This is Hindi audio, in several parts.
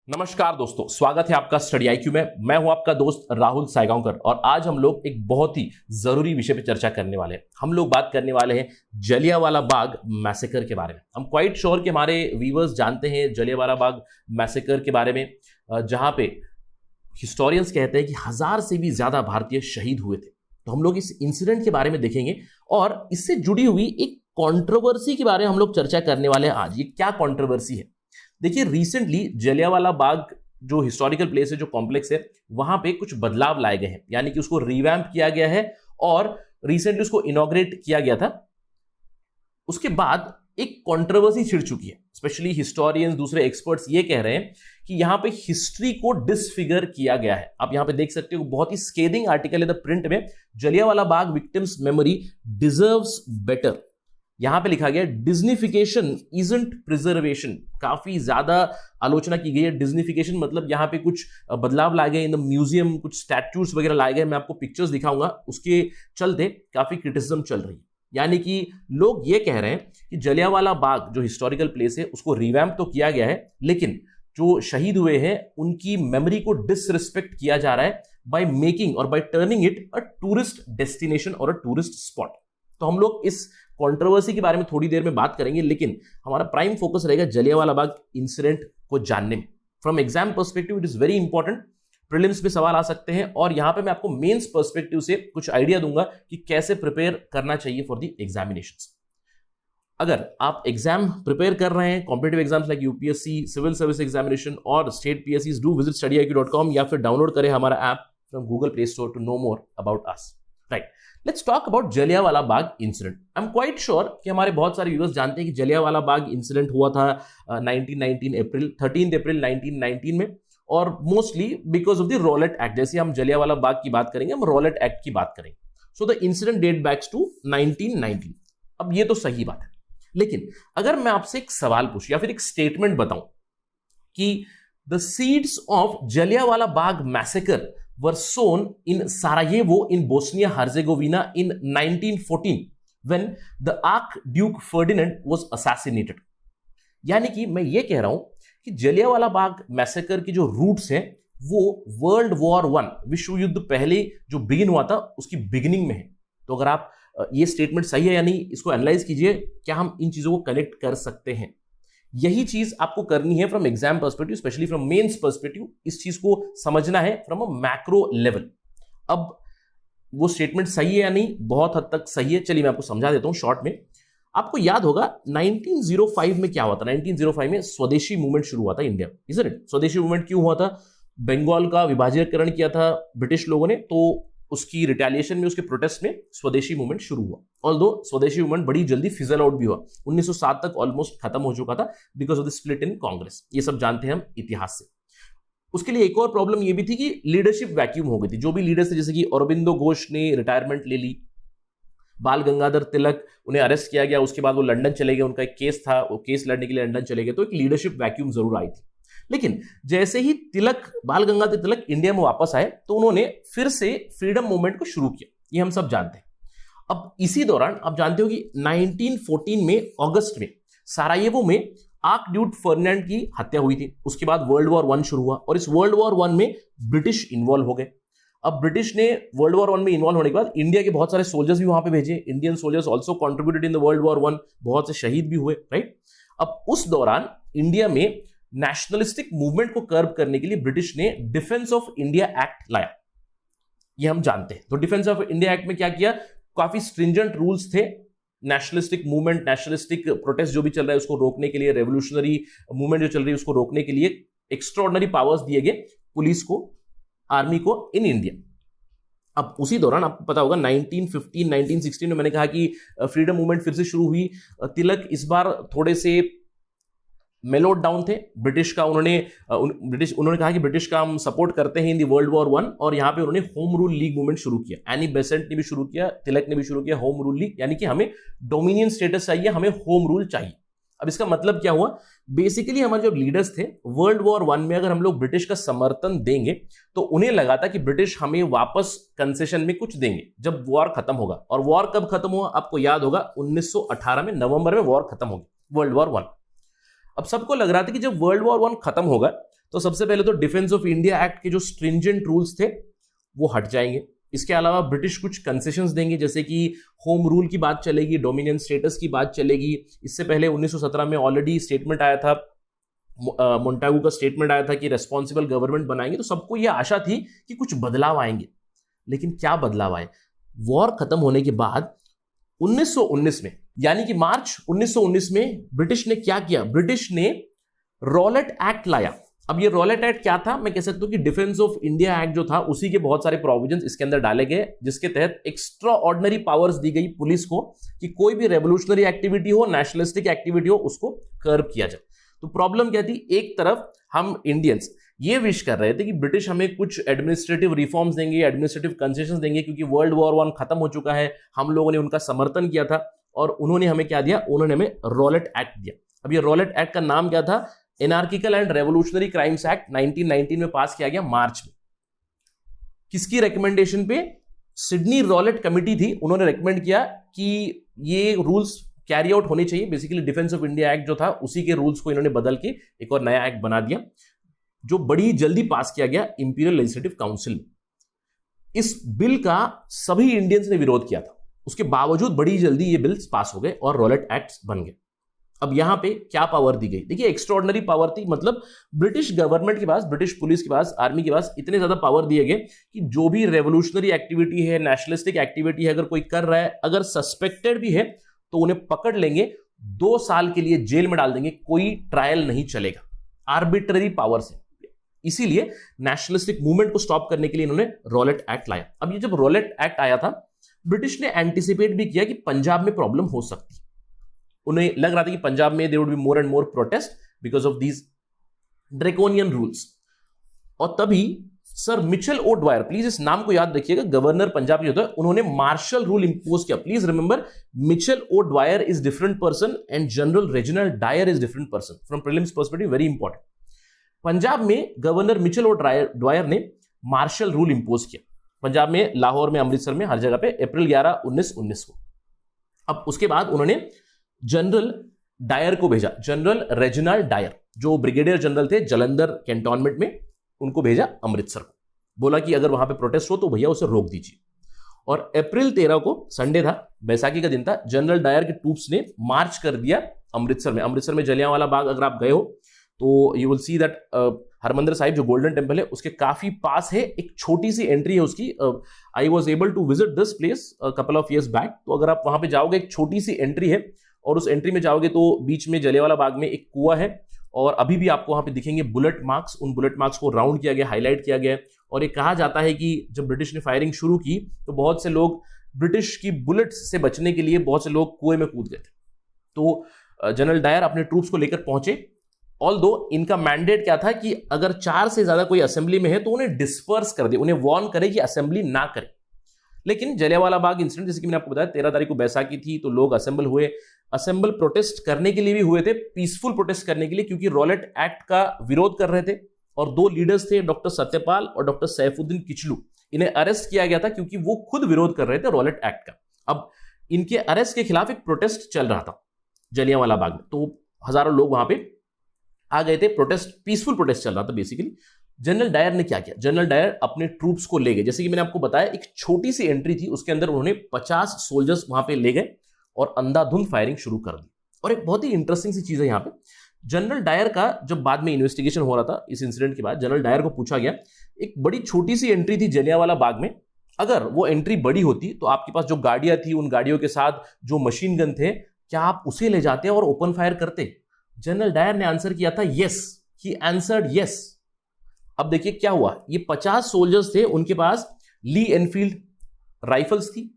नमस्कार दोस्तों, स्वागत है आपका स्टडी आईक्यू में। मैं हूं आपका दोस्त राहुल सायगांवकर और आज हम लोग एक बहुत ही जरूरी विषय पर चर्चा करने वाले हैं। हम लोग बात करने वाले हैं जलियांवाला बाग मैसेकर के बारे में। हम क्वाइट श्योर कि हमारे व्यूअर्स जानते हैं जलियांवाला बाग मैसेकर के बारे में, जहां पे हिस्टोरियंस कहते हैं कि 1000 से भी ज्यादा भारतीय शहीद हुए थे। तो हम लोग इस इंसिडेंट के बारे में देखेंगे और इससे जुड़ी हुई एक कंट्रोवर्सी के बारे में हम लोग चर्चा करने वाले हैं आज। ये क्या कंट्रोवर्सी है? देखिए, रिसेंटली जलियांवाला बाग जो हिस्टोरिकल प्लेस है, जो कॉम्प्लेक्स है, वहां पे कुछ बदलाव लाए गए हैं, यानी कि उसको रिवैम्प किया गया है और रिसेंटली उसको इनॉग्रेट किया गया था। उसके बाद एक कंट्रोवर्सी छिड़ चुकी है। स्पेशली हिस्टोरियंस, दूसरे एक्सपर्ट्स ये कह रहे हैं कि यहां पे हिस्ट्री को डिसफिगर किया गया है। आप यहां पे देख सकते हो, बहुत ही स्केदिंग आर्टिकल है द प्रिंट में, Jallianwala Bagh victims memory deserves better. यहां पे लिखा गया डिज्निफिकेशन इजंट प्रिजर्वेशन। काफी ज्यादा आलोचना की गई है। डिज्निफिकेशन मतलब यहां पे कुछ बदलाव लाए गए इन द म्यूजियम, कुछ स्टैट्यूज वगैरह लाए गए। मैं आपको पिक्चर्स दिखाऊंगा, उसके चलते काफी क्रिटिसिज्म चल रही है। यानी कि लोग ये कह रहे हैं कि जलियांवाला बाग जो हिस्टोरिकल प्लेस है उसको रिवैम्प तो किया गया है, लेकिन जो शहीद हुए हैं उनकी मेमोरी को डिसरिस्पेक्ट किया जा रहा है बाय मेकिंग और bye turning it a tourist destination और अ टूरिस्ट स्पॉट। तो हम लोग इस कंट्रोवर्सी के बारे में थोड़ी देर में बात करेंगे, लेकिन हमारा प्राइम फोकस रहेगा जलियांवाला बाग इंसिडेंट को जानने में। From exam perspective it is very important. Prelims में सवाल आ सकते हैं और यहां पे मैं आपको मेंस पर्सपेक्टिव से कुछ आइडिया दूंगा कि कैसे प्रिपेयर करना चाहिए फॉर द एग्जामिनेशंस। अगर आप एग्जाम प्रिपेयर कर रहे हैं, competitive exams like UPSC, civil service examination और state PSC, do visit studyIQ.com या फिर डाउनलोड करें हमारा app from Google Play Store to know more about us. Right, let's talk about Jallianwala Bagh incident. I am quite sure कि हमारे बहुत सारे व्यूअर्स जानते हैं कि जलियांवाला बाग इंसिडेंट हुआ था 13 अप्रैल 1919 में, और mostly because of the Rowlatt act. जैसे हम जलियांवाला बाग की बात करेंगे, हम रॉलेट एक्ट की बात करेंगे। So the incident dates back to 1919। अब ये तो सही बात है, लेकिन अगर मैं आपसे एक सवाल पूछूं या फिर एक स्टेटमेंट बताऊं कि the seeds of Jallianwala Bagh massacre were sown in Sarajevo in Bosnia Herzegovina in 1914 when the Archduke Ferdinand was assassinated। यानी कि मैं ये कह रहा हूं कि जलियांवाला बाग मैसेकर की जो रूट्स हैं वो वर्ल्ड वॉर 1, विश्व युद्ध पहले जो बिगिन हुआ था उसकी बिगिनिंग में है। तो अगर आप ये स्टेटमेंट सही है या नहीं, इसको एनालाइज कीजिए, क्या हम इन चीजों को कनेक्ट कर सकते हैं। यही चीज आपको करनी है from exam perspective, specially from mains perspective. इस चीज को समझना है फ्रॉम अ मैक्रो लेवल। अब वो स्टेटमेंट सही है या नहीं, बहुत हद तक सही है। चलिए मैं आपको समझा देता हूं शॉर्ट में। आपको याद होगा 1905 में क्या हुआ था। 1905 में स्वदेशी मूवमेंट शुरू हुआ था इंडिया, इजंट इट? स्वदेशी मूवमेंट क्यों हुआ था? बंगाल का विभाजीकरण किया था ब्रिटिश लोगों ने, तो उसकी रिटेलिएशन में, उसके प्रोटेस्ट में स्वदेशी मूवमेंट शुरू हुआ। ऑल्दो स्वदेशी मूवमेंट बड़ी जल्दी फिजल आउट भी हुआ। 1907 तक ऑलमोस्ट खत्म हो चुका था because of the split in Congress. ये सब जानते हैं हम इतिहास से। उसके लिए एक और प्रॉब्लम ये भी थी कि लीडरशिप वैक्यूम हो गई थी। जो भी लीडर्स थे, जैसे कि अरबिंदो घोष ने रिटायरमेंट ले ली, बाल गंगाधर तिलक, उन्हें अरेस्ट किया गया, उसके बाद वो लंदन चले गए, उनका एक केस था, वो केस लड़ने के लिए लंदन चले गए। तो एक लीडरशिप वैक्यूम जरूर आई थी। लेकिन जैसे ही बाल गंगाधर तिलक इंडिया में वापस आए तो उन्होंने फिर से फ्रीडम मूवमेंट को शुरू किया। ये हम सब जानते हैं। अब इसी दौरान आप जानते हो कि 1914 में अगस्त में सारायेवो में आर्कड्यूक फर्डिनेंड की हत्या हुई थी। उसके बाद वर्ल्ड वॉर 1 शुरू हुआ और इस वर्ल्ड वॉर 1 में ब्रिटिश इन्वॉल्व हो गए। अब ब्रिटिश ने वर्ल्ड वॉर 1 में इन्वॉल्व होने के बाद इंडिया के बहुत सारे सोल्जर्स भी वहां पे भेजे। Indian soldiers also contributed in the world war 1। बहुत से शहीद भी हुए, राइट। अब उस दौरान इंडिया में नेशनलिस्टिक मूवमेंट को कर्ब करने के लिए ब्रिटिश ने डिफेंस ऑफ इंडिया एक्ट लाया। ये हम जानते हैं। तो डिफेंस ऑफ इंडिया एक्ट में क्या किया? काफी स्ट्रिंजेंट रूल्स थे नेशनलिस्टिक मूवमेंट, नेशनलिस्टिक प्रोटेस्ट जो भी चल रहा है उसको रोकने के लिए, रेवोल्यूशनरी मूवमेंट जो चल रही है उसको रोकने के लिए एक्स्ट्राऑर्डिनरी पावर्स दिए गए पुलिस को, आर्मी को इन इंडिया। अब उसी दौरान आपको पता होगा 1915, 1916 में मैंने कहा कि फ्रीडम मूवमेंट फिर से शुरू हुई। तिलक इस बार थोड़े से मेलोड डाउन थे ब्रिटिश का। उन्होंने कहा कि ब्रिटिश का हम सपोर्ट करते हैं इन दी वर्ल्ड वॉर 1, और यहां पे उन्होंने होम रूल लीग मूवमेंट शुरू किया। एनी बेसेंट ने भी शुरू किया, तिलक ने भी शुरू किया होम रूल लीग, यानी कि हमें डोमिनियन स्टेटस चाहिए, हमें होम रूल चाहिए। अब इसका मतलब क्या हुआ? बेसिकली हमारे जो लीडर्स थे वर्ल्ड वॉर 1 में, अगर हम लोग ब्रिटिश का समर्थन देंगे तो उन्हें लगा था कि ब्रिटिश हमें वापस कंसेशन में कुछ देंगे जब वॉर खत्म होगा। और वॉर कब खत्म हुआ? आपको याद होगा 1918 में नवंबर में वॉर खत्म होगी, वर्ल्ड वॉर 1। अब सबको लग रहा था कि जब वर्ल्ड वॉर 1 खत्म होगा तो सबसे पहले तो डिफेंस ऑफ इंडिया एक्ट के जो स्ट्रिंजेंट रूल्स थे वो हट जाएंगे। इसके अलावा ब्रिटिश कुछ कंसेशंस देंगे, जैसे कि होम रूल की बात चलेगी, डोमिनियन स्टेटस की बात चलेगी। इससे पहले 1917 में ऑलरेडी स्टेटमेंट आया था, मोंटागू का स्टेटमेंट आया था कि रेस्पॉन्सिबल गवर्नमेंट बनाएंगे। तो सबको यह आशा थी कि कुछ बदलाव आएंगे, लेकिन क्या बदलाव आए? वॉर खत्म होने के बाद 1919 में, यानी कि मार्च 1919 में ब्रिटिश ने क्या किया? ब्रिटिश ने रॉलेट एक्ट लाया। अब ये रॉलेट एक्ट क्या था? मैं कह सकता हूं कि डिफेंस ऑफ इंडिया एक्ट जो था उसी के बहुत सारे प्रोविजंस इसके अंदर डाले गए, जिसके तहत एक्स्ट्रा ऑर्डिनरी पावर्स दी गई पुलिस को कि कोई भी रेवोल्यूशनरी एक्टिविटी हो, नेशनलिस्टिक एक्टिविटी हो, उसको कर्ब किया जाए। तो प्रॉब्लम क्या थी? एक तरफ हम इंडियंस ये विश कर रहे थे कि ब्रिटिश हमें कुछ एडमिनिस्ट्रेटिव रिफॉर्म्स देंगे, एडमिनिस्ट्रेटिव कंसेशंस देंगे, क्योंकि वर्ल्ड वॉर 1 खत्म हो चुका है, हम लोगों ने उनका समर्थन किया था, और उन्होंने हमें क्या दिया? उन्होंने हमें रॉलेट एक्ट दिया। अब ये रॉलेट एक्ट का नाम क्या था? Anarchical and revolutionary crimes act 1919 में पास किया गया मार्च में। किसकी रिकमेंडेशन पे? सिडनी रॉलेट कमिटी थी, उन्होंने रिकमेंड किया कि ये रूल्स कैरी आउट होने चाहिए। Basically defence of India act जो था उसी के रूल्स को इन्होंने बदल के एक और नया एक्ट बना दिया, जो बड़ी जल्दी पास किया गया इंपीरियल लेजिस्लेटिव काउंसिल में। इस बिल का सभी इंडियंस ने विरोध किया था, उसके बावजूद बड़ी जल्दी ये बिल्स पास हो गए और रॉलेट एक्ट्स बन गए। अब यहां पे क्या पावर दी गई? देखिए, एक्स्ट्राऑर्डिनरी पावर थी, मतलब ब्रिटिश गवर्नमेंट के पास, ब्रिटिश पुलिस के पास, आर्मी के पास इतने ज्यादा पावर दिए गए कि जो भी रेवोल्यूशनरी एक्टिविटी है, नेशनलिस्टिक एक्टिविटी है, अगर कोई कर रहा है, अगर सस्पेक्टेड भी है तो उन्हें पकड़ लेंगे, 2 साल के लिए जेल में डाल देंगे, कोई ट्रायल नहीं चलेगा। आर्बिट्ररी पावर से। इसीलिए नेशनलिस्टिक मूवमेंट को स्टॉप करने के लिए इन्होंने रॉलेट एक्ट लाया। अब ये जब रॉलेट एक्ट आया था, ब्रिटिश ने एंटिसिपेट भी किया कि पंजाब में प्रॉब्लम हो सकती है। उन्हें लग रहा था कि पंजाब में there would be more and more protest because of these draconian rules. और तभी sir Michael O'Dwyer, please इस नाम को याद रखिएगा, गवर्नर पंजाब जो था, उन्होंने मार्शल रूल इंपोज किया। Please remember, Michael O'Dwyer is different person and general Reginald Dyer is different person from prelims perspective, very important. Punjab में गवर्नर मिचेल ओ ड्वायर ने मार्शल रूल इंपोज किया, पंजाब में, लाहौर में, अमृतसर में, हर जगह पे, अप्रैल 11, 1919 को। अब उसके बाद उन्होंने जनरल डायर को भेजा, जनरल रेजिनाल्ड डायर, जो ब्रिगेडियर जनरल थे जलंधर कैंटोनमेंट में, उनको भेजा अमृतसर को। बोला कि अगर वहां पे प्रोटेस्ट हो तो भैया उसे रोक दीजिए। और अप्रैल 13 को, संडे था, बैसाखी का दिन था, जनरल डायर के ट्रूप्स ने मार्च कर दिया अमृतसर में। अमृतसर में जलियांवाला बाग अगर आप गए हो तो you will see that Harmandir Sahib जो गोल्डन टेम्पल है उसके काफी पास है, एक छोटी सी एंट्री है उसकी। I was able to visit this place couple of years back. तो अगर आप वहां पे जाओगे, एक छोटी सी एंट्री है, और उस एंट्री में जाओगे तो बीच में जलियांवाला बाग में एक कुआं है, और अभी भी आपको वहां पे दिखेंगे बुलेट मार्क्स। उन बुलेट मार्क्स को राउंड किया गया, हाईलाइट किया गया। और ये कहा जाता है कि जब ब्रिटिश ने फायरिंग शुरू की तो बहुत से लोग ब्रिटिश की बुलेट्स से बचने के लिए, बहुत से लोग कुएं में कूद गए थे। तो जनरल डायर अपने ट्रूप्स को लेकर पहुंचे। ऑल्दो इनका मैंडेट क्या था कि अगर 4 से ज्यादा कोई असेंबली में है तो उन्हें डिस्पर्स कर दे, उन्हें वार्न करे कि असेंबली ना करे। लेकिन जलियांवाला बाग इंसिडेंट, जैसे कि मैंने आपको बताया, 13 तारीख को बैसाखी थी, तो लोग असेंबल हुए। असेंबल प्रोटेस्ट करने के लिए भी हुए थे, पीसफुल प्रोटेस्ट करने के लिए, क्योंकि रॉलेट एक्ट का विरोध कर रहे थे। और 2 लीडर्स थे, डॉक्टर सत्यपाल और डॉक्टर सैफुद्दीन किचलू। इन्हें अरेस्ट किया गया था क्योंकि वो खुद विरोध कर रहे थे रॉलेट एक्ट का। अब इनके अरेस्ट के खिलाफ एक प्रोटेस्ट चल रहा था जलियांवाला बाग में, तो हजारों लोग वहां पे आ गए थे। प्रोटेस्ट, पीसफुल प्रोटेस्ट चल रहा था बेसिकली। जनरल डायर ने क्या किया? जनरल डायर अपने ट्रूप्स को ले गए। जैसे कि मैंने आपको बताया, एक छोटी सी एंट्री थी, उसके अंदर उन्होंने 50 सोल्जर्स वहां पे ले गए और अंधाधुंध फायरिंग शुरू कर दी। और एक बहुत ही इंटरेस्टिंग सी चीज है यहाँ पे, जनरल डायर का जब बाद में इन्वेस्टिगेशन हो रहा था इस इंसिडेंट के बाद, जनरल डायर को पूछा गया, एक बड़ी छोटी सी एंट्री थी जलियांवाला बाग में, अगर वो एंट्री बड़ी होती तो आपके पास जो गाड़ियां थी, उन गाड़ियों के साथ जो मशीन गन थे, क्या आप उसे ले जाते और ओपन फायर करते? जनरल डायर ने आंसर किया था यस, ही आंसर्ड यस। अब देखिए क्या हुआ, ये 50 सोल्जर्स थे, उनके पास ली एनफील्ड राइफल्स थी।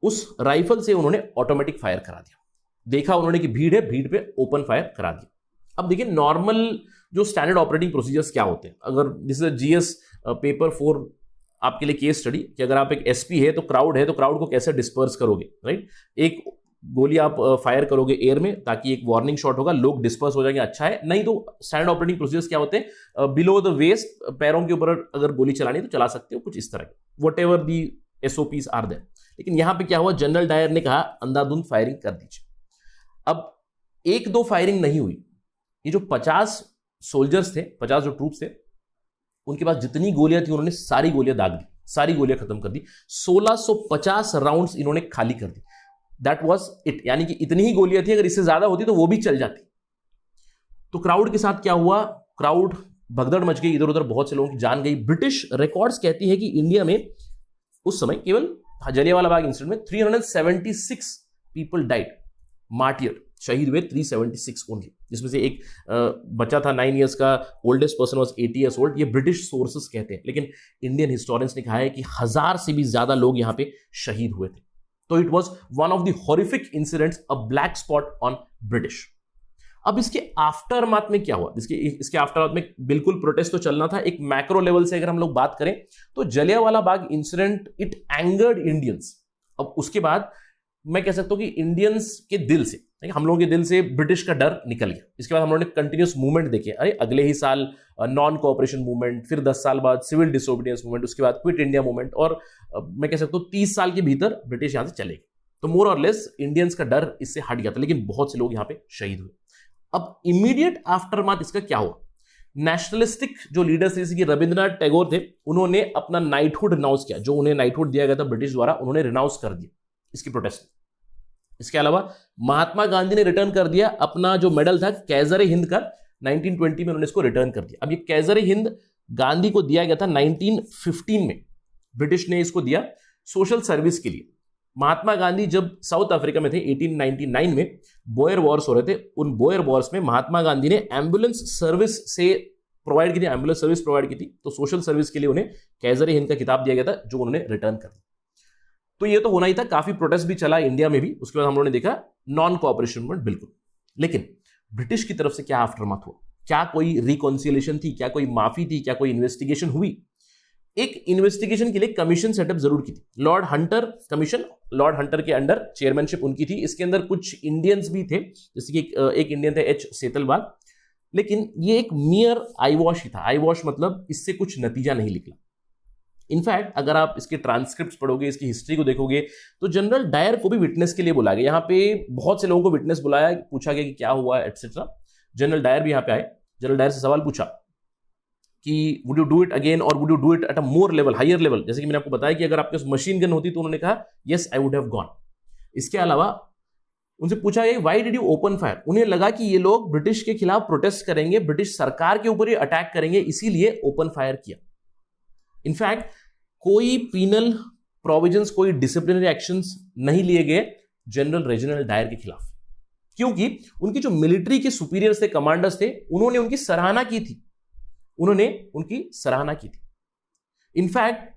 उस राइफल से उन्होंने ऑटोमेटिक फायर करा दिया। देखा उन्होंने कि भीड़ है, भीड़ पे ओपन फायर करा दिया। अब देखिए नॉर्मल जो स्टैंडर्ड ऑपरेटिंग प्रोसीजर्स क्या होते हैं, अगर दिस इज जीएस पेपर 4 आपके लिए केस स्टडी, कि अगर आप एक एसपी है तो क्राउड को कैसे डिस्पर्स करोगे, राइट? एक गोली आप फायर करोगे एयर में ताकि एक वार्निंग शॉट होगा, लोग डिस्पर्स हो जाएंगे, अच्छा है। नहीं तो स्टैंडर्ड ऑपरेटिंग प्रोसीजर्स क्या होते हैं, बिलो द वेस्ट, पैरों के ऊपर अगर गोली चलानी है तो चला सकते हो, कुछ इस तरह के, whatever the SOPs are there. लेकिन यहां पे क्या हुआ, जनरल डायर ने कहा अंधाधुंध फायरिंग कर दीजिए। अब 1-2 फायरिंग नहीं हुई, ये जो 50 सोल्जर्स थे, 50 जो ट्रूप्स थे, उनके पास जितनी गोलियां थी उन्होंने सारी गोलियां दाग दी, सारी गोलियां खत्म कर दी। 1650 राउंड्स इन्होंने खाली कर दी। दैट वाज इट, यानी कि इतनी ही गोलियां थी, अगर इससे ज्यादा होती तो वो भी चल जाती। तो क्राउड के साथ क्या हुआ, क्राउड भगदड़ मच गई, इधर उधर बहुत से लोगों की जान गई। ब्रिटिश रिकॉर्ड्स कहती है कि इंडिया में उस समय केवल जलियांवाला बाग इंसिडेंट में 376 पीपल डाइड, मार्टियर, शहीद हुए 376 ओनली, जिसमें से एक बच्चा था 9 इयर्स का, oldest person was 80 years old. ये ब्रिटिश सोर्सेस कहते हैं, लेकिन इंडियन हिस्टोरियंस ने कहा है कि 1000 से भी ज्यादा लोग यहां पे शहीद हुए थे। तो it was one of the horrific incidents, a black spot on British. अब इसके आफ्टरमाथ में क्या हुआ, इसके आफ्टरमाथ में बिल्कुल प्रोटेस्ट तो चलना था। एक मैक्रो लेवल से अगर हम लोग बात करें तो Jallianwala Bagh incident it angered Indians. अब उसके बाद मैं कह सकता हूं कि इंडियंस के दिल से, हम लोगों के दिल से ब्रिटिश का डर निकल गया। इसके बाद हम लोगों ने कंटिन्यूस मूवमेंट देखे, अरे अगले ही साल नॉन कोऑपरेशन मूवमेंट, फिर 10 साल बाद सिविल डिसोबीडियंस मूवमेंट, उसके बाद क्विट इंडिया मूवमेंट, और मैं कह सकता हूं 30 साल के भीतर ब्रिटिश यहां से चले गए। तो मोर और लेस इंडियंस का डर इससे हट गया था, लेकिन बहुत से लोग यहां पे शहीद हुए। अब इमीडिएट आफ्टरमाथ इसका क्या हुआ, नेशनलिस्टिक जो लीडर्स थे, जैसे कि रविंद्रनाथ टैगोर थे, उन्होंने अपना नाइटहुड रिनाउंस किया। जो उन्हें नाइटहुड दिया गया था ब्रिटिश द्वारा, उन्होंने रिनाउंस कर दिया इसकी प्रोटेस्ट में। इसके अलावा महात्मा गांधी ने रिटर्न कर दिया अपना जो मेडल था कैज़र हिंद का, 1920 में उन्होंने इसको रिटर्न कर दिया। अब ये कैज़र हिंद गांधी को दिया गया था 1915 में, ब्रिटिश ने इसको दिया सोशल सर्विस के लिए। महात्मा गांधी जब साउथ अफ्रीका में थे 1899 में, बोयर वॉर्स हो रहे थे, उन बोयर वॉर्स में महात्मा गांधी ने एम्बुलेंस सर्विस से प्रोवाइड की थी, एम्बुलेंस सर्विस प्रोवाइड की थी। तो सोशल सर्विस के लिए उन्हें कैज़र हिंद का खिताब दिया गया था, जो उन्होंने रिटर्न कर दिया। तो ये तो होना ही था, काफी प्रोटेस्ट भी चला इंडिया में भी। उसके बाद हम लोगों ने देखा नॉन कोऑपरेशन मूवमेंट, बिल्कुल। लेकिन ब्रिटिश की तरफ से क्या आफ्टरमाथ हुआ, क्या कोई रिकॉन्सिलेशन थी, क्या कोई माफी थी, क्या कोई इन्वेस्टिगेशन हुई? एक इन्वेस्टिगेशन के लिए कमीशन सेटअप जरूर की थी, Lord Hunter commission, Lord Hunter के अंडर चेयरमैनशिप उनकी थी। इसके अंदर कुछ इंडियंस भी थे, जैसे कि एक इंडियन थे एच सेतलवाल, लेकिन ये एक मियर आई वॉश ही था। आई वॉश मतलब इससे कुछ नतीजा नहीं निकला। इनफैक्ट अगर आप इसके ट्रांसक्रिप्ट पढ़ोगे, इसकी हिस्ट्री को देखोगे, तो जनरल डायर को भी विटनेस के लिए बुलाया गया। यहाँ पे बहुत से लोगों को विटनेस बुलाया, पूछा गया कि क्या हुआ एटसेट्रा। जनरल डायर भी यहाँ पे आए, जनरल डायर से सवाल पूछा कि would you do it again और would you do it at a more level, higher level. जैसे कि मैंने आपको बताया कि अगर आपके पास मशीन गन होती तो उन्होंने कहा yes I would have gone. इसके अलावा उनसे पूछा गया why did you open fire. उन्हें लगा कि ये लोग ब्रिटिश के खिलाफ प्रोटेस्ट करेंगे, ब्रिटिश सरकार के ऊपर ही अटैक करेंगे, इसीलिए ओपन फायर किया। इनफैक्ट कोई पीनल प्रोविजंस, कोई डिसिप्लिनरी एक्शंस नहीं लिए गए जनरल रेजिनाल्ड डायर के खिलाफ, क्योंकि उनकी जो मिलिट्री के सुपीरियर्स थे, कमांडर्स थे, उन्होंने उनकी सराहना की थी, उन्होंने उनकी सराहना की थी। In fact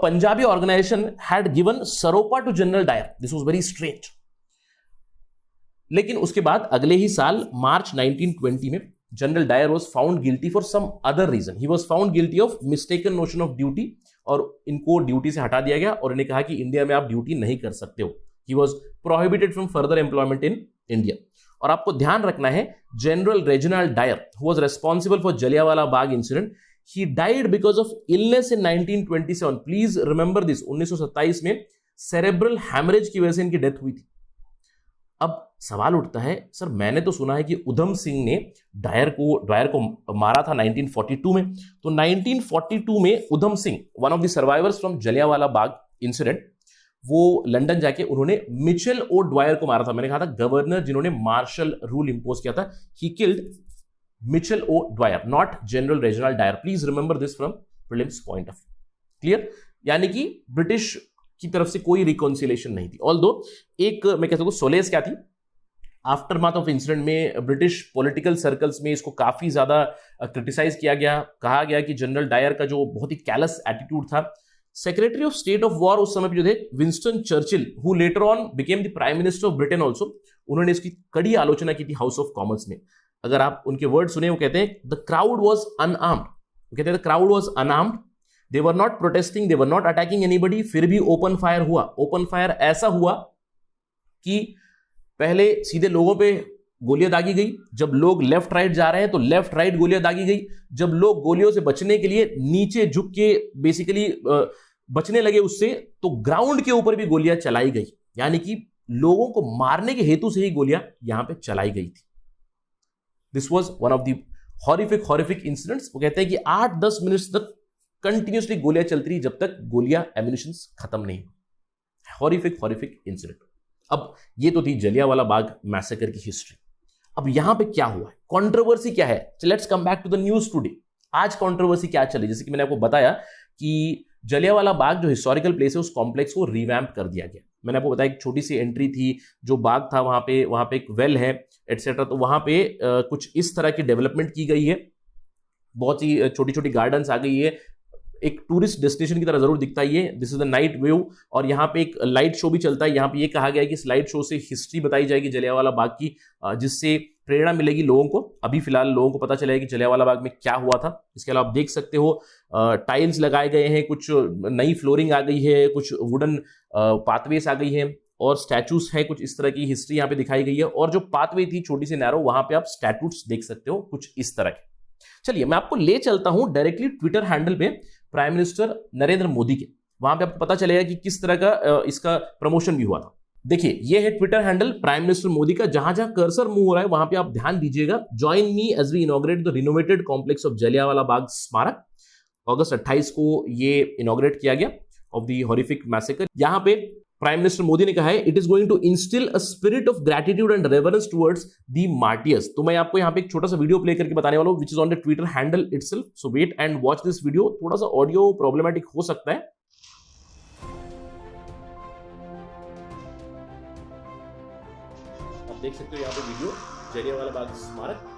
Punjabi organisation had given saropa to general Dyer, this was very strange. लेकिन उसके बाद अगले ही साल मार्च 1920 में general Dyer was found guilty for some other reason. He was found guilty of mistaken notion of duty, और इनको ड्यूटी से हटा दिया गया और इन्हें कहा कि इंडिया में आप ड्यूटी नहीं कर सकते हो। He was prohibited from further employment in India. और आपको ध्यान रखना है, general Reginald Dyer who was responsible for Jallianwala Bagh incident, he died because of illness in 1927। Please remember this, 1927 में सेरेब्रल हैमरेज की वजह से इनकी डेथ हुई थी। अब सवाल उठता है, सर मैंने तो सुना है कि उधम सिंह ने डायर को मारा था 1942 में। तो 1942 में Udham Singh, one of the survivors from Jallianwala Bagh incident, वो लंदन जाके उन्होंने मिचेल ओ ड्वायर को मारा था। मैंने कहा था गवर्नर जिन्होंने मार्शल रूल इंपोज किया था, he killed Michael O'Dwyer, not general Reginald Dyer. Please remember this from prelims point of clear. यानी कि ब्रिटिश की तरफ से कोई रिकॉन्सिलेशन नहीं थी। ऑल्दो एक मैं कहता हूं सोलेस क्या थी, आफ्टरमाथ ऑफ इंसिडेंट में ब्रिटिश पॉलिटिकल सर्कल्स में इसको काफी ज्यादा क्रिटिसाइज किया गया। कहा गया कि जनरल डायर का जो बहुत ही कैलस एटीट्यूड था। Secretary of state of war उस समय पे जो थे Winston Churchill, who later on became the prime minister of Britain also, उन्होंने इसकी कड़ी आलोचना की थी हाउस ऑफ कॉमन्स में। अगर आप उनके वर्ड सुने, वो कहते हैं द क्राउड वॉज अनआर्म्ड, वो कहते हैं the crowd was unarmoured, they were not protesting, they were not attacking anybody, फिर भी ओपन फायर हुआ। ओपन फायर ऐसा हुआ कि पहले सीधे लोगों पे गोलियां दागी गई, जब लोग लेफ्ट राइट जा रहे हैं तो लेफ्ट राइट गोलियां दागी गई, जब लोग गोलियों से बचने के लिए नीचे झुक के बेसिकली बचने लगे उससे, तो ग्राउंड के ऊपर भी गोलियां चलाई गई। यानी कि लोगों को मारने के हेतु से ही गोलियां यहां पे चलाई गई थी। This was one of the horrific incidents. वो कहते हैं कि 8-10 मिनट तक कंटिन्यूसली गोलियां चलती रही जब तक गोलियां एम्यूनिशंस खत्म नहीं। Horrific incident. अब ये तो थी जलियांवाला बाग मैसेकर की हिस्ट्री। अब यहां पे क्या हुआ है, कंट्रोवर्सी क्या है, let's come back to the news today. आज कंट्रोवर्सी क्या चली, जैसे कि मैंने आपको बताया कि जलियांवाला बाग जो हिस्टोरिकल प्लेस है उस कॉम्प्लेक्स को रिवैम्प कर दिया गया। मैंने आपको बताया एक छोटी सी एंट्री थी, जो बाग था वहां पे एक वेल है एटसेट्रा, तो वहां पे कुछ इस तरह की डेवलपमेंट की गई है। बहुत सी छोटी छोटी गार्डन्स आ गई है, एक टूरिस्ट डेस्टिनेशन की तरह जरूर दिखता है ये। This is the night view, और यहाँ पे एक लाइट शो भी चलता है। यहाँ पे ये कहा गया है कि इस लाइट शो से हिस्ट्री बताई जाएगी जलियांवाला बाग की, जिससे प्रेरणा मिलेगी लोगों को। अभी फिलहाल लोगों को पता चलेगा कि जलियांवाला बाग में क्या हुआ था। इसके अलावा आप देख सकते हो टाइल्स लगाए गए हैं, कुछ नई फ्लोरिंग आ गई है, कुछ वुडन पाथवेज आ गई है, और स्टैचूज है, कुछ इस तरह की हिस्ट्री यहाँ पे दिखाई गई है। और जो पाथवे थी छोटी सी नैरो, वहां पे आप स्टैट्यूट्स देख सकते हो कुछ इस तरह के। चलिए मैं आपको ले चलता हूं डायरेक्टली ट्विटर हैंडल पे प्राइम मिनिस्टर नरेंद्र मोदी के। वहां पे आपको पता चलेगा कि किस तरह का इसका प्रमोशन भी हुआ था। देखिए ये है Twitter handle prime minister Modi का। जहां जहां कर्सर मूव हो रहा है वहां पे आप ध्यान दीजिएगा। Join me as we inaugurate the renovated complex of Jallianwala Bagh Smarak. अगस्त 28 को ये इनॉग्रेट किया गया ऑफ द हॉरिफिक मैसेकर। यहां पे प्राइम मिनिस्टर मोदी ने कहा है it is going to instil a spirit of gratitude and reverence towards the martyrs. तो मैं आपको यहां पे एक छोटा सा वीडियो प्ले करके बताने वाला हूं which is on the Twitter handle itself. So wait and watch this video. थोड़ा सा ऑडियो प्रॉब्लमेटिक हो सकता है। आप देख सकते हो यहां पे वीडियो जलियांवाला बाग स्मारक।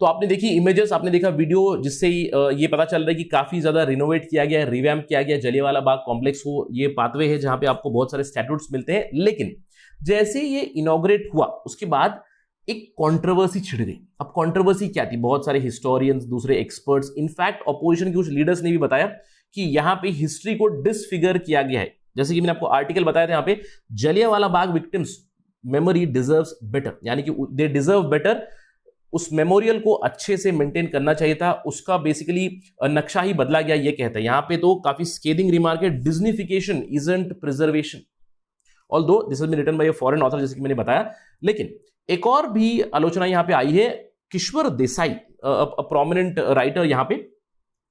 तो आपने देखी इमेजेस, आपने देखा वीडियो, जिससे ये पता चल रहा है कि काफी ज्यादा रिनोवेट किया गया है, रिवैम्प किया गया जलियांवाला बाग कॉम्प्लेक्स को। ये पाथवे है जहां पे आपको बहुत सारे स्टैट्यूट्स मिलते हैं। लेकिन जैसे ये इनॉग्रेट हुआ उसके बाद एक कंट्रोवर्सी छिड़ गई। अब कंट्रोवर्सी क्या थी, बहुत सारे हिस्टोरियंस, दूसरे एक्सपर्ट्स, इनफैक्ट ऑपोजिशन के कुछ लीडर्स ने भी बताया कि यहां पे हिस्ट्री को डिसफिगर किया गया है। जैसे कि मैंने आपको आर्टिकल बताया था, यहां पे Jallianwala Bagh victims memory deserves better, यानी कि दे डिजर्व बेटर। उस मेमोरियल को अच्छे से मेंटेन करना चाहिए था, उसका बेसिकली नक्शा ही बदला गया, ये कहता है। यहां पे तो काफी स्केदिंग रिमार्क है, Disneyfication isn't preservation, although this has been written by a foreign author, जैसे कि मैंने बताया। लेकिन एक और भी आलोचना यहां पे आई है। किश्वर देसाई, प्रोमिनेंट राइटर, यहां पे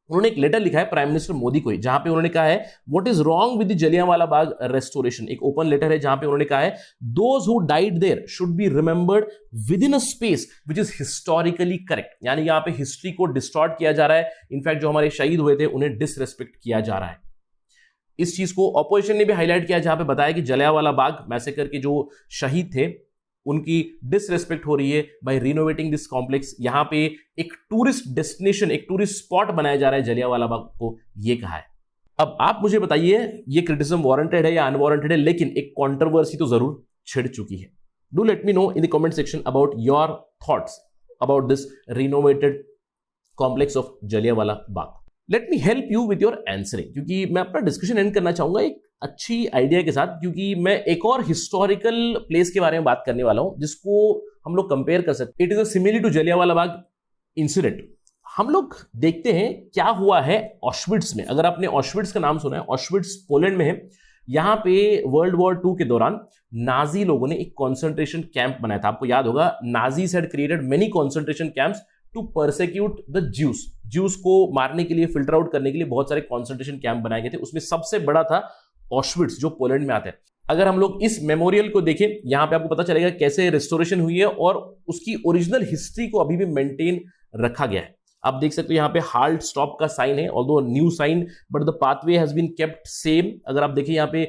उन्होंने एक लेटर लिखा है प्राइम मिनिस्टर मोदी को, जहां पे उन्होंने कहा है what is wrong with the Jallianwala Bagh restoration. एक ओपन लेटर है जहां पे उन्होंने कहा है those who died there should be remembered within a space which is historically correct. यानी यहां पे हिस्ट्री को डिस्टॉर्ट किया जा रहा है। इनफैक्ट जो हमारे शहीद हुए थे उन्हें डिसरेस्पेक्ट किया जा रहा है। इस चीज को ऑपोजिशन ने भी हाईलाइट किया, जहां पे बताया कि जलियांवाला बाग मैसेकर के जो शहीद थे उनकी डिसरेस्पेक्ट हो रही है बाय रिनोवेटिंग दिस कॉम्प्लेक्स। यहां पे एक टूरिस्ट डेस्टिनेशन, एक टूरिस्ट स्पॉट बनाया जा रहा है जलियांवाला बाग को, ये कहा है। अब आप मुझे बताइए ये क्रिटिसिज्म वारंटेड है या अनवारंटेड है, लेकिन एक कंट्रोवर्सी तो जरूर छिड़ चुकी है। Do let me no in the comment section about your thoughts about this renovated complex of Jallianwala Bagh. Let me help you with your answering, क्योंकि मैं अपना डिस्कशन एंड करना चाहूंगा एक अच्छी आइडिया के साथ, क्योंकि मैं एक और हिस्टोरिकल प्लेस के बारे में बात करने वाला हूं जिसको हम लोग कंपेयर कर सकते हैं। It is a similar to Jallianwala Bagh incident. हम लोग देखते हैं क्या हुआ है ऑश्विट्ज में। अगर आपने ऑश्विट्ज का नाम सुना है, ऑश्विट्ज पोलैंड में है। यहां पे वर्ल्ड वॉर 2 के दौरान नाजी लोगों ने एक कॉन्सेंट्रेशन कैंप बनाया था। आपको याद होगा, Nazis had created many concentration camps to persecute the Jews. Jews को मारने के लिए, फिल्टर आउट करने के लिए बहुत सारे कॉन्सेंट्रेशन कैंप बनाए गए थे। उसमें सबसे बड़ा था ऑश्विट्ज, जो पोलैंड में आता है। अगर हम लोग इस मेमोरियल को देखें, यहां पे आपको पता चलेगा कैसे रिस्टोरेशन हुई है और उसकी ओरिजिनल हिस्ट्री को अभी भी मेंटेन रखा गया है। आप देख सकते हो यहाँ पे हाल्ट स्टॉप का साइन है, although new sign, but the pathway has been kept same. अगर आप देखिए यहाँ पे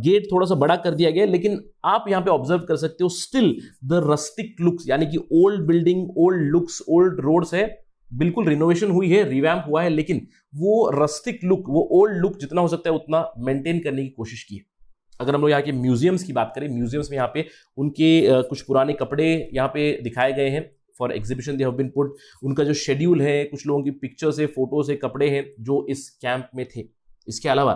गेट थोड़ा सा बड़ा कर दिया गया है, लेकिन आप यहाँ पे ऑब्जर्व कर सकते हो स्टिल द रस्टिक लुक्स, यानी कि old building, old looks, old roads है। बिल्कुल रिनोवेशन हुई है, रिवैम्प हुआ है, लेकिन वो रस्टिक लुक, वो ओल्ड लुक जितना हो सकता है उतना मेंटेन करने की कोशिश की है। अगर हम लोग यहाँ के म्यूजियम्स की बात करें, म्यूजियम्स में यहाँ पे उनके कुछ पुराने कपड़े यहाँ पे दिखाए गए हैं for exhibition, they have been put. उनका जो शेड्यूल है, कुछ लोगों की पिक्चर्स है, फोटोज है, कपड़े हैं जो इस कैंप में थे। इसके अलावा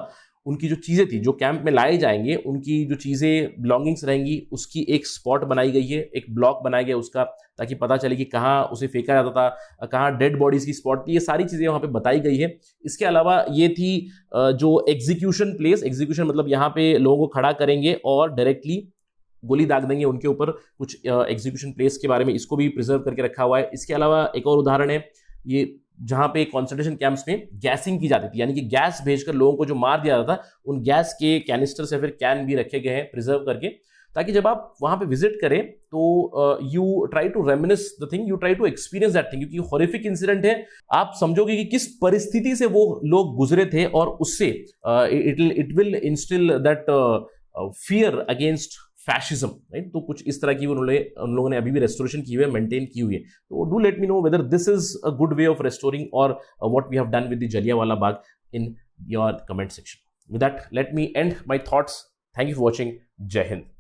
उनकी जो चीज़ें थी, जो कैंप में लाए जाएंगे, उनकी जो चीज़ें बिलोंगिंग्स रहेंगी, उसकी एक स्पॉट बनाई गई है, एक ब्लॉक बनाया गया उसका, ताकि पता चले कि कहाँ उसे फेंका जाता था, कहाँ डेड बॉडीज़ की स्पॉट थी। ये सारी चीज़ें वहाँ पे बताई गई है। इसके अलावा ये थी जो एग्जीक्यूशन प्लेस, एग्जीक्यूशन मतलब यहाँ पे लोगों को खड़ा करेंगे और डायरेक्टली गोली दाग देंगे उनके ऊपर। कुछ एग्जीक्यूशन प्लेस के बारे में इसको भी प्रिजर्व करके रखा हुआ है। इसके अलावा एक और उदाहरण है, ये जहां पे कॉन्सेंट्रेशन कैंप्स में गैसिंग की जाती थी, यानी कि गैस भेजकर लोगों को जो मार दिया जाता था, उन गैस के कैनिस्टर्स या फिर कैन भी रखे गए हैं प्रिजर्व करके, ताकि जब आप वहां पे विजिट करें तो you try to reminisce the thing, you try to experience that thing, क्योंकि हॉरिफिक इंसिडेंट है। आप समझोगे कि किस परिस्थिति से वो लोग गुजरे थे, और उससे it will instil that fear against fascism, right. तो कुछ इस तरह की उन लोगों ने अभी भी रेस्टोरेशन की हुई है, मेंटेन की हुई है। तो do let me know whether this is a good way of restoring और what we have done with the Jallianwala Bagh in your comment section. With that let me end my thoughts. Thank you for watching. Jai Hind.